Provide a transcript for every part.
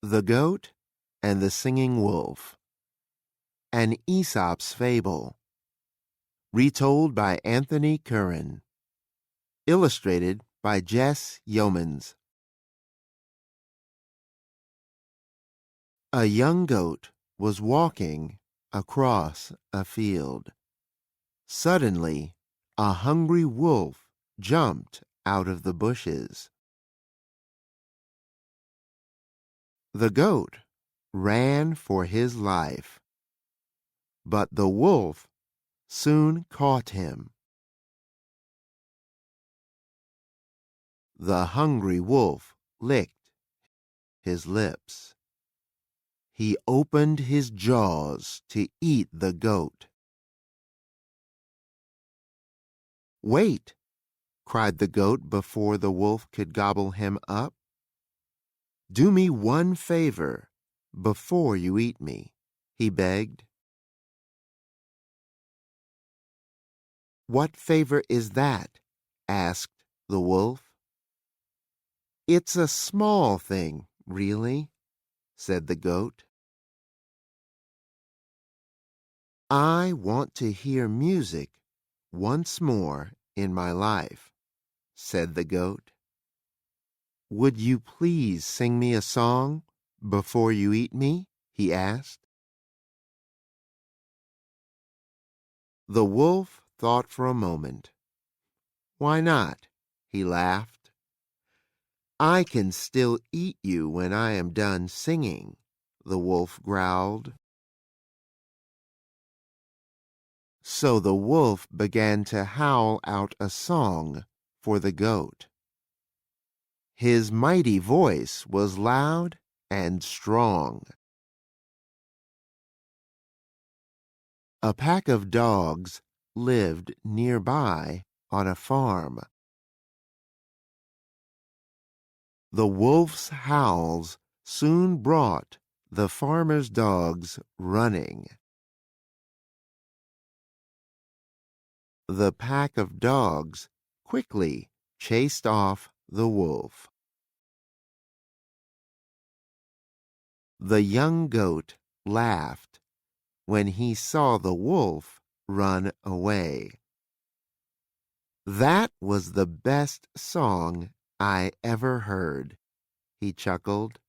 The Goat and the Singing Wolf. An Aesop's Fable. Retold by Anthony Curran. Illustrated by Jess Yeomans. A young goat was walking across a field. Suddenly, a hungry wolf jumped out of the bushes. The goat ran for his life, but the wolf soon caught him. The hungry wolf licked his lips. He opened his jaws to eat the goat. "Wait!" cried the goat before the wolf could gobble him up. "Do me one favor before you eat me," he begged. "What favor is that?" asked the wolf. "It's a small thing, really," said the goat. "I want to hear music once more in my life," said the goat. "Would you please sing me a song before you eat me?" he asked. The wolf thought for a moment. "Why not?" he laughed. "I can still eat you when I am done singing," the wolf growled. So the wolf began to howl out a song for the goat. His mighty voice was loud and strong. A pack of dogs lived nearby on a farm. The wolf's howls soon brought the farmer's dogs running. The pack of dogs quickly chased off the wolf. The young goat laughed when he saw the wolf run away. "That was the best song I ever heard," he chuckled.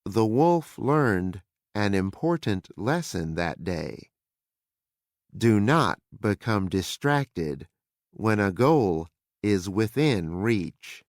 The wolf learned an important lesson that day. Do not become distracted when a goal is within reach.